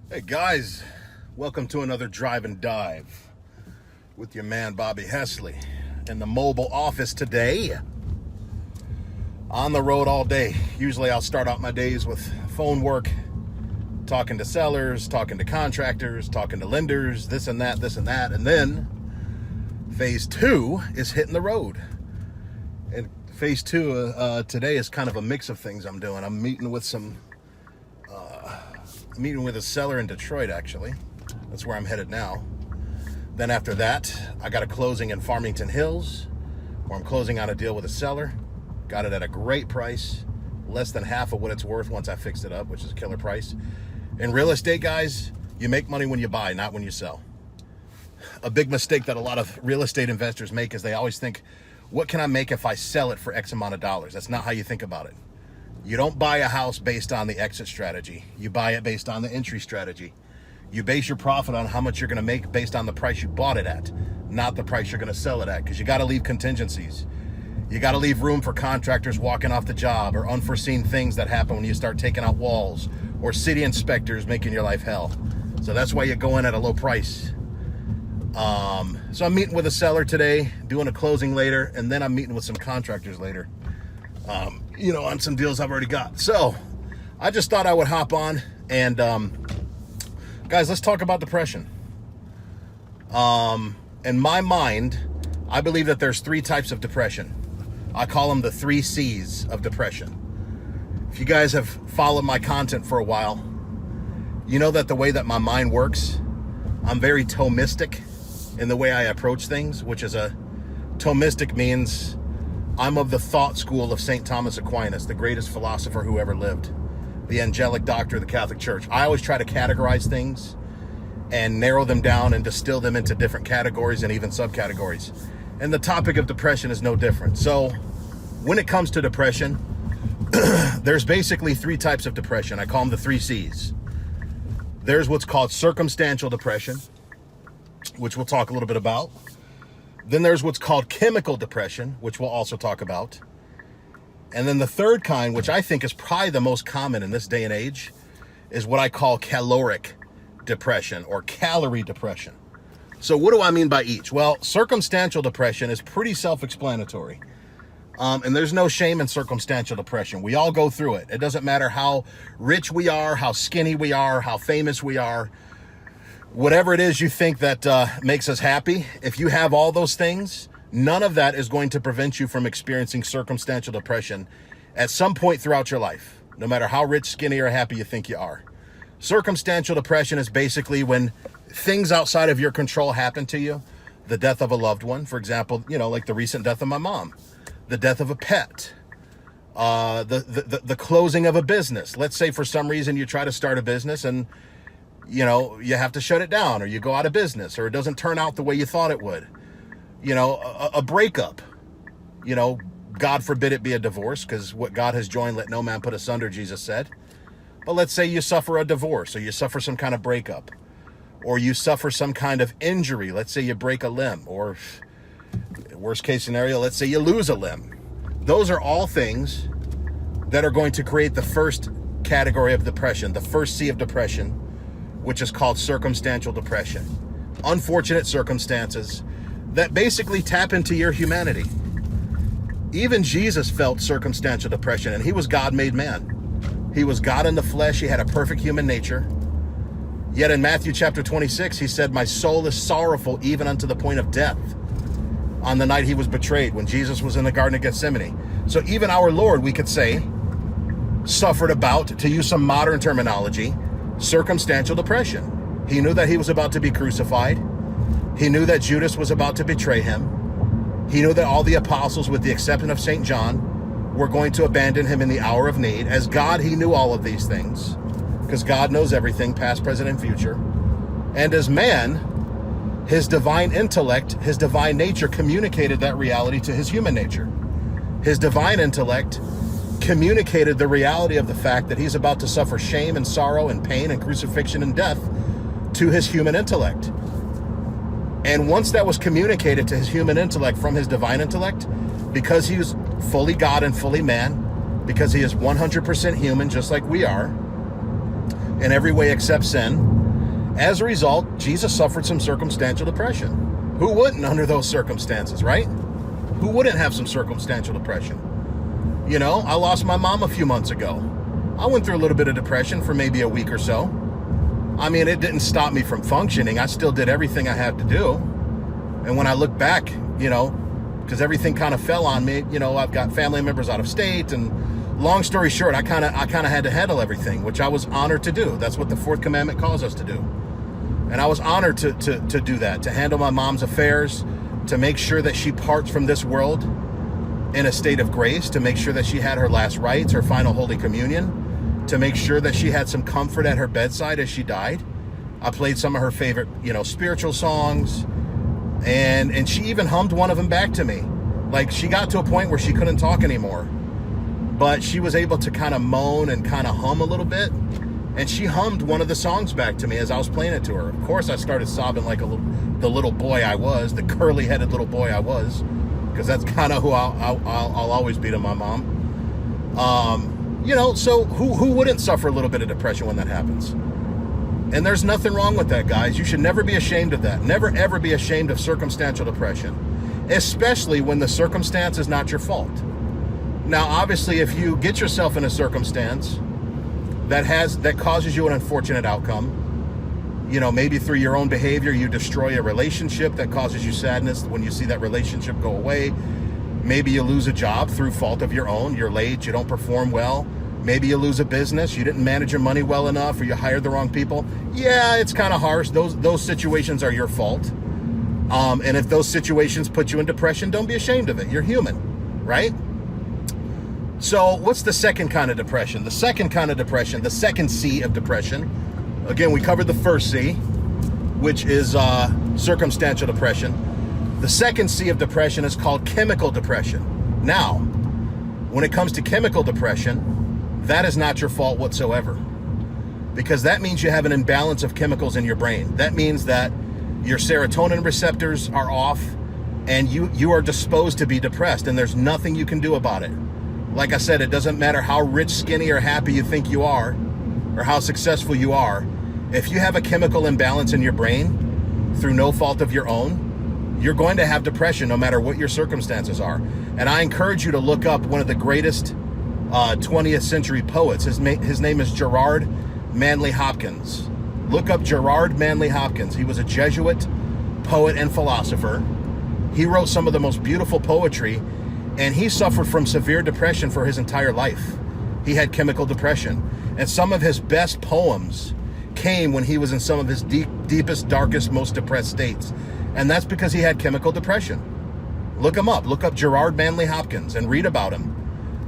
Hey guys, welcome to another Drive and Dive with your man Bobby Hesley in the mobile office today. On the road all day. Usually I'll start out my days with phone work, talking to sellers, talking to contractors, talking to lenders, this and that, and then phase two is hitting the road. And phase two today is kind of a mix of things I'm doing. I'm meeting with a seller in Detroit, actually. That's where I'm headed now. Then after that, I got a closing in Farmington Hills, where I'm closing on a deal with a seller. Got it at a great price, less than half of what it's worth once I fixed it up, which is a killer price. In real estate, guys, you make money when you buy, not when you sell. A big mistake that a lot of real estate investors make is they always think, what can I make if I sell it for X amount of dollars? That's not how you think about it. You don't buy a house based on the exit strategy. You buy it based on the entry strategy. You base your profit on how much you're going to make based on the price you bought it at, not the price you're going to sell it at, because you got to leave contingencies. You got to leave room for contractors walking off the job or unforeseen things that happen when you start taking out walls or city inspectors making your life hell. So that's why you go in at a low price. So I'm meeting with a seller today, doing a closing later, and then I'm meeting with some contractors later. On some deals I've already got. So I just thought I would hop on and, guys, let's talk about depression. In my mind, I believe that there's three types of depression. I call them the 3 C's of depression. If you guys have followed my content for a while, you know that the way that my mind works, I'm very Thomistic in the way I approach things, which is Thomistic means I'm of the thought school of St. Thomas Aquinas, the greatest philosopher who ever lived, the angelic doctor of the Catholic Church. I always try to categorize things and narrow them down and distill them into different categories and even subcategories. And the topic of depression is no different. So when it comes to depression, there's basically 3 types of depression. I call them the 3 C's. There's what's called circumstantial depression, which we'll talk a little bit about. Then there's what's called chemical depression, which we'll also talk about. And then the third kind, which I think is probably the most common in this day and age, is what I call caloric depression or calorie depression. So what do I mean by each? Well, circumstantial depression is pretty self-explanatory. And there's no shame in circumstantial depression. We all go through it. It doesn't matter how rich we are, how skinny we are, how famous we are. Whatever it is you think that makes us happy, if you have all those things, none of that is going to prevent you from experiencing circumstantial depression at some point throughout your life, no matter how rich, skinny, or happy you think you are. Circumstantial depression is basically when things outside of your control happen to you. The death of a loved one, for example, like the recent death of my mom, the death of a pet, the closing of a business. Let's say for some reason you try to start a business and you have to shut it down, or you go out of business, or it doesn't turn out the way you thought it would. A breakup, God forbid it be a divorce, because what God has joined, let no man put asunder, Jesus said. But let's say you suffer a divorce, or you suffer some kind of breakup, or you suffer some kind of injury. Let's say you break a limb, or worst case scenario, let's say you lose a limb. Those are all things that are going to create the first category of depression, the first C of depression, which is called circumstantial depression. Unfortunate circumstances that basically tap into your humanity. Even Jesus felt circumstantial depression, and he was God made man. He was God in the flesh. He had a perfect human nature. Yet in Matthew chapter 26, he said, my soul is sorrowful even unto the point of death, on the night he was betrayed, when Jesus was in the Garden of Gethsemane. So even our Lord, we could say, suffered about, to use some modern terminology, circumstantial depression. He knew that he was about to be crucified. He knew that Judas was about to betray him. He knew that all the apostles, with the exception of St. John, were going to abandon him in the hour of need. As God, he knew all of these things, because God knows everything, past, present, and future. And as man, his divine intellect, his divine nature communicated that reality to his human nature. His divine intellect communicated the reality of the fact that he's about to suffer shame and sorrow and pain and crucifixion and death to his human intellect. And once that was communicated to his human intellect from his divine intellect, because he was fully God and fully man, because he is 100% human, just like we are, in every way except sin, As a result, Jesus suffered some circumstantial depression. Who wouldn't under those circumstances, right? Who wouldn't have some circumstantial depression? You know, I lost my mom a few months ago. I went through a little bit of depression for maybe a week or so. I mean, it didn't stop me from functioning. I still did everything I had to do. And when I look back, you know, because everything kind of fell on me, you know, I've got family members out of state, and long story short, I kind of had to handle everything, which I was honored to do. That's what the fourth commandment calls us to do. And I was honored to do that, to handle my mom's affairs, to make sure that she parts from this world in a state of grace, to make sure that she had her last rites, her final Holy Communion, to make sure that she had some comfort at her bedside as she died. I played some of her favorite, you know, spiritual songs, and she even hummed one of them back to me. Like, she got to a point where she couldn't talk anymore, but she was able to kind of moan and kind of hum a little bit. And she hummed one of the songs back to me as I was playing it to her. Of course, I started sobbing like the little boy I was, the curly-headed little boy I was, because that's kind of who I'll always be to my mom. You know, so who wouldn't suffer a little bit of depression when that happens? And there's nothing wrong with that, guys. You should never be ashamed of that. Never, ever be ashamed of circumstantial depression, especially when the circumstance is not your fault. Now, obviously, if you get yourself in a circumstance that causes you an unfortunate outcome, you know, maybe through your own behavior, you destroy a relationship that causes you sadness when you see that relationship go away. Maybe you lose a job through fault of your own. You're late, you don't perform well. Maybe you lose a business, you didn't manage your money well enough, or you hired the wrong people. Yeah, it's kind of harsh. Those situations are your fault. And if those situations put you in depression, don't be ashamed of it. You're human, right? So what's the second kind of depression? The second kind of depression, the second C of depression. Again, we covered the first C, which is circumstantial depression. The second C of depression is called chemical depression. Now, when it comes to chemical depression, that is not your fault whatsoever, because that means you have an imbalance of chemicals in your brain. That means that your serotonin receptors are off, and you are disposed to be depressed, and there's nothing you can do about it. Like I said, it doesn't matter how rich, skinny, or happy you think you are, or how successful you are. If you have a chemical imbalance in your brain through no fault of your own, you're going to have depression no matter what your circumstances are. And I encourage you to look up one of the greatest 20th century poets. His name is Gerard Manley Hopkins. Look up Gerard Manley Hopkins. He was a Jesuit poet and philosopher. He wrote some of the most beautiful poetry, and he suffered from severe depression for his entire life. He had chemical depression. And some of his best poems came when he was in some of his deepest, darkest, most depressed states. And that's because he had chemical depression. Look him up. Look up Gerard Manley Hopkins and read about him.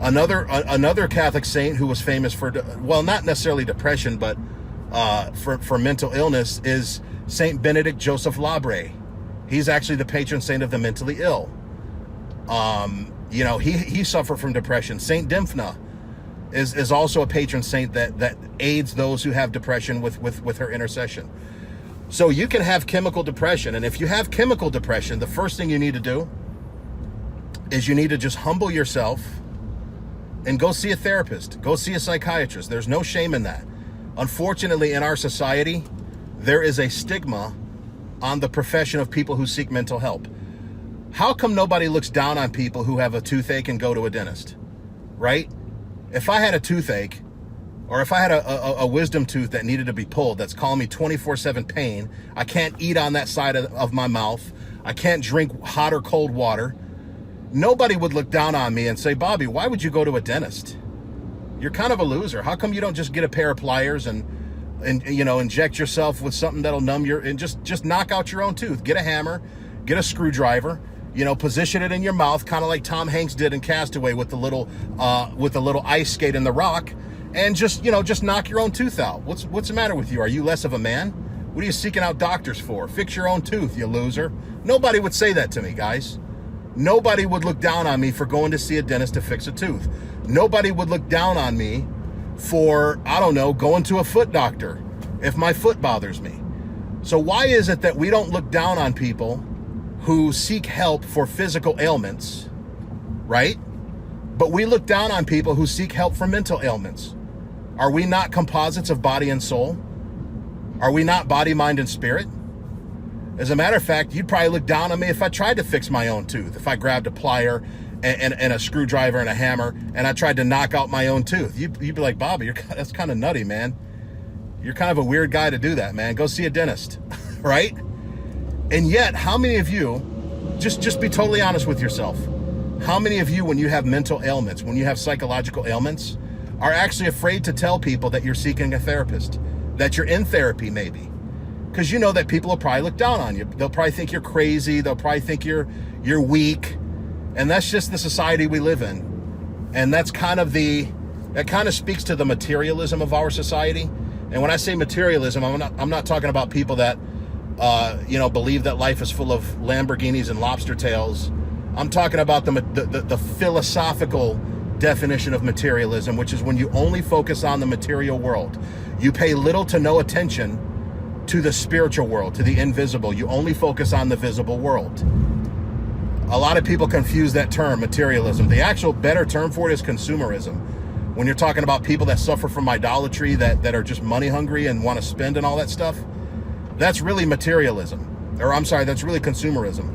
Another Catholic saint who was famous for, well, not necessarily depression, but for mental illness is Saint Benedict Joseph Labre. He's actually the patron saint of the mentally ill. You know, he suffered from depression. Saint Dymphna is also a patron saint that aids those who have depression with her intercession. So you can have chemical depression, and if you have chemical depression, the first thing you need to do is you need to just humble yourself and go see a therapist, go see a psychiatrist. There's no shame in that. Unfortunately, in our society, there is a stigma on the profession of people who seek mental help. How come nobody looks down on people who have a toothache and go to a dentist, right? If I had a toothache, or if I had a wisdom tooth that needed to be pulled, that's calling me 24/7 pain, I can't eat on that side of my mouth, I can't drink hot or cold water, nobody would look down on me and say, Bobby, why would you go to a dentist? You're kind of a loser. How come you don't just get a pair of pliers and you know, inject yourself with something that'll numb and just knock out your own tooth? Get a hammer, get a screwdriver, you know, position it in your mouth, kind of like Tom Hanks did in Castaway with the little ice skate in the rock, and just knock your own tooth out. What's the matter with you? Are you less of a man? What are you seeking out doctors for? Fix your own tooth, you loser. Nobody would say that to me, guys. Nobody would look down on me for going to see a dentist to fix a tooth. Nobody would look down on me for, I don't know, going to a foot doctor if my foot bothers me. So why is it that we don't look down on people who seek help for physical ailments, right? But we look down on people who seek help for mental ailments. Are we not composites of body and soul? Are we not body, mind, and spirit? As a matter of fact, you'd probably look down on me if I tried to fix my own tooth. If I grabbed a plier and a screwdriver and a hammer and I tried to knock out my own tooth, you'd be like, Bobby, that's kind of nutty, man. You're kind of a weird guy to do that, man. Go see a dentist, right? And yet, how many of you, just be totally honest with yourself, how many of you, when you have mental ailments, when you have psychological ailments, are actually afraid to tell people that you're seeking a therapist, that you're in therapy maybe? Because you know that people will probably look down on you. They'll probably think you're crazy. They'll probably think you're weak. And that's just the society we live in. And that kind of speaks to the materialism of our society. And when I say materialism, I'm not talking about people that believe that life is full of Lamborghinis and lobster tails. I'm talking about the philosophical definition of materialism, which is when you only focus on the material world. You pay little to no attention to the spiritual world, to the invisible. You only focus on the visible world. A lot of people confuse that term, materialism. The actual better term for it is consumerism. When you're talking about people that suffer from idolatry, that are just money hungry and want to spend and all that stuff, that's really materialism. That's really consumerism.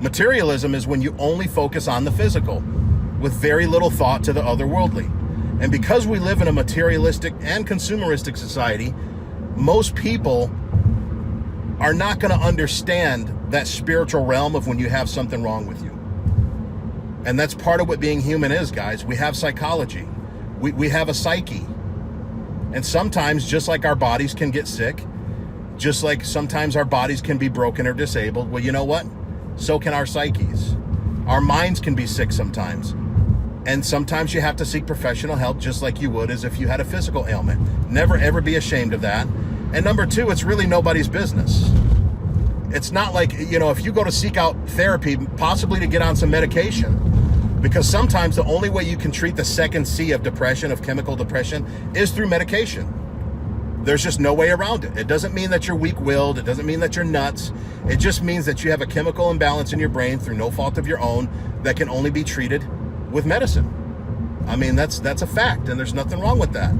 Materialism is when you only focus on the physical with very little thought to the otherworldly. And because we live in a materialistic and consumeristic society, most people are not going to understand that spiritual realm of when you have something wrong with you. And that's part of what being human is, guys. We have psychology. We have a psyche. And sometimes, just like our bodies can get sick, just like sometimes our bodies can be broken or disabled, well, you know what? So can our psyches. Our minds can be sick sometimes. And sometimes you have to seek professional help just like you would as if you had a physical ailment. Never, ever be ashamed of that. And number two, it's really nobody's business. It's not like, if you go to seek out therapy, possibly to get on some medication, because sometimes the only way you can treat the second C of depression, of chemical depression, is through medication. There's just no way around it. It doesn't mean that you're weak-willed. It doesn't mean that you're nuts. It just means that you have a chemical imbalance in your brain through no fault of your own that can only be treated with medicine. I mean, that's a fact, and there's nothing wrong with that.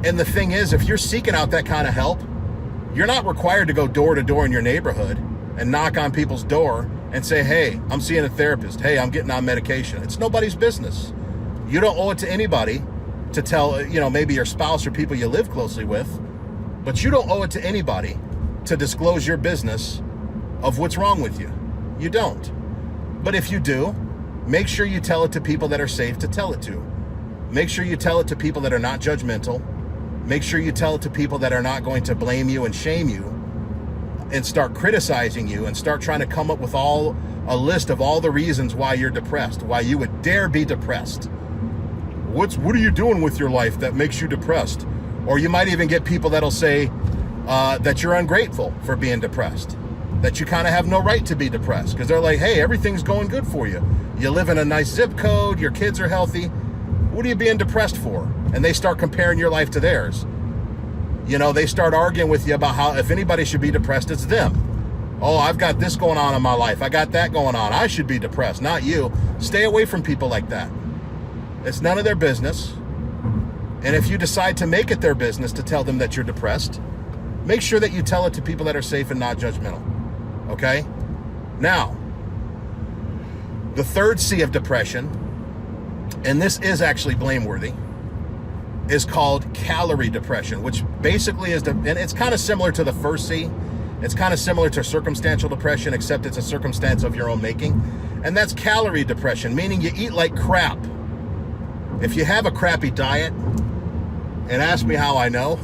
And the thing is, if you're seeking out that kind of help, you're not required to go door to door in your neighborhood and knock on people's door and say, hey, I'm seeing a therapist. Hey, I'm getting on medication. It's nobody's business. You don't owe it to anybody to tell, maybe your spouse or people you live closely with, but you don't owe it to anybody to disclose your business of what's wrong with you. You don't. But if you do, make sure you tell it to people that are safe to tell it to. Make sure you tell it to people that are not judgmental. Make sure you tell it to people that are not going to blame you and shame you and start criticizing you and start trying to come up with a list of all the reasons why you're depressed, why you would dare be depressed. What are you doing with your life that makes you depressed? Or you might even get people that'll say that you're ungrateful for being depressed, that you kind of have no right to be depressed, because they're like, hey, everything's going good for you. You live in a nice zip code, your kids are healthy. What are you being depressed for? And they start comparing your life to theirs. They start arguing with you about how if anybody should be depressed, it's them. Oh, I've got this going on in my life. I got that going on. I should be depressed, not you. Stay away from people like that. It's none of their business. And if you decide to make it their business to tell them that you're depressed, make sure that you tell it to people that are safe and not judgmental. Okay? Now, the third C of depression, and this is actually blameworthy, is called calorie depression, which basically is, and it's kind of similar to the first C. It's kind of similar to circumstantial depression, except it's a circumstance of your own making. And that's calorie depression, meaning you eat like crap. If you have a crappy diet, and ask me how I know,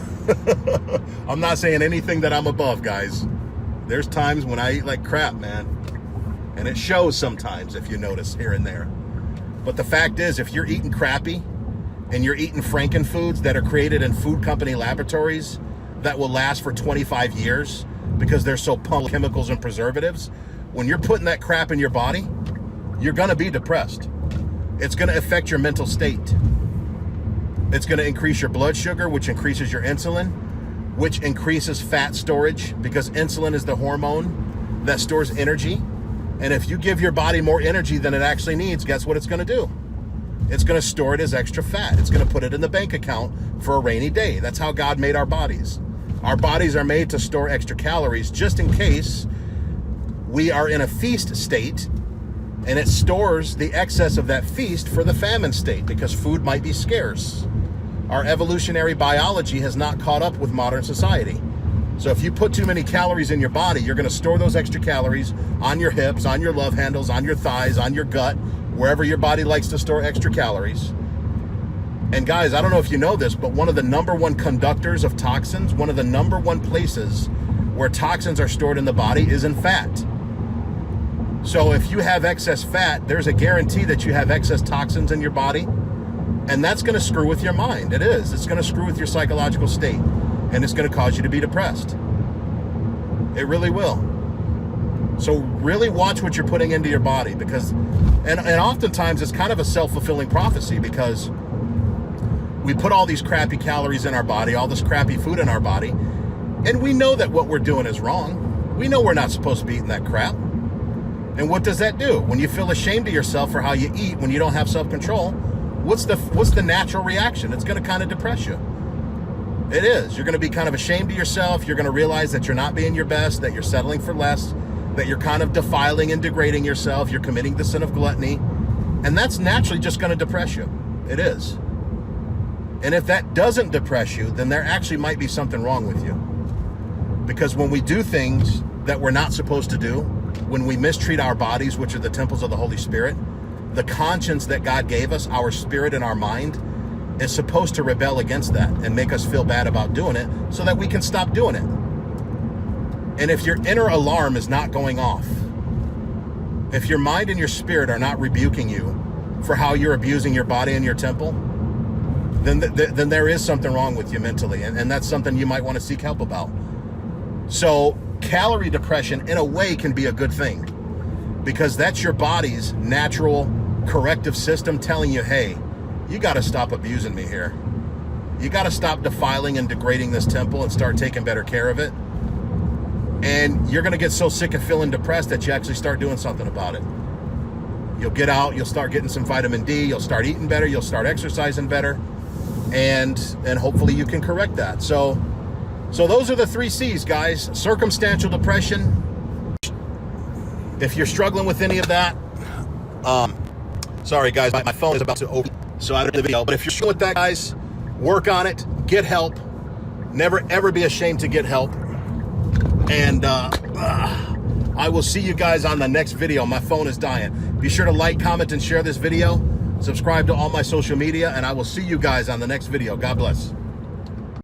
I'm not saying anything that I'm above, guys. There's times when I eat like crap, man. And it shows sometimes, if you notice, here and there. But the fact is, if you're eating crappy, and you're eating frankenfoods that are created in food company laboratories that will last for 25 years because they're so pumped with chemicals and preservatives, when you're putting that crap in your body, you're going to be depressed. It's going to affect your mental state. It's going to increase your blood sugar, which increases your insulin, which increases fat storage, because insulin is the hormone that stores energy. And if you give your body more energy than it actually needs, guess what it's going to do? It's going to store it as extra fat. It's going to put it in the bank account for a rainy day. That's how God made our bodies. Our bodies are made to store extra calories just in case we are in a feast state, and it stores the excess of that feast for the famine state because food might be scarce. Our evolutionary biology has not caught up with modern society. So if you put too many calories in your body, you're going to store those extra calories on your hips, on your love handles, on your thighs, on your gut, wherever your body likes to store extra calories. And guys, I don't know if you know this, but one of the number one conductors of toxins, one of the number one places where toxins are stored in the body is in fat. So if you have excess fat, there's a guarantee that you have excess toxins in your body, and that's going to screw with your mind. It is. It's going to screw with your psychological state, and it's going to cause you to be depressed. It really will. So really watch what you're putting into your body, because, and oftentimes it's kind of a self-fulfilling prophecy, because we put all these crappy calories in our body, all this crappy food in our body, and we know that what we're doing is wrong. We know we're not supposed to be eating that crap. And what does that do? When you feel ashamed of yourself for how you eat, when you don't have self-control, what's the natural reaction? It's going to kind of depress you. It is. You're going to be kind of ashamed of yourself. You're going to realize that you're not being your best, that you're settling for less, that you're kind of defiling and degrading yourself. You're committing the sin of gluttony. And that's naturally just going to depress you. It is. And if that doesn't depress you, then there actually might be something wrong with you. Because when we do things that we're not supposed to do, when we mistreat our bodies, which are the temples of the Holy Spirit, the conscience that God gave us, our spirit and our mind, is supposed to rebel against that and make us feel bad about doing it so that we can stop doing it. And if your inner alarm is not going off, if your mind and your spirit are not rebuking you for how you're abusing your body and your temple, then there is something wrong with you mentally, and that's something you might want to seek help about. So calorie depression, in a way, can be a good thing, because that's your body's natural corrective system telling you, hey, you got to stop abusing me here. You got to stop defiling and degrading this temple and start taking better care of it. And you're going to get so sick of feeling depressed that you actually start doing something about it. You'll get out, you'll start getting some vitamin D, you'll start eating better, you'll start exercising better, and hopefully you can correct that. So those are the 3 C's, guys. Circumstantial depression. If you're struggling with any of that, sorry guys, my phone is about to open, so I don't have the video. But if you're struggling with that, guys, work on it. Get help. Never ever be ashamed to get help. And I will see you guys on the next video. My phone is dying. Be sure to like, comment, and share this video. Subscribe to all my social media, and I will see you guys on the next video. God bless.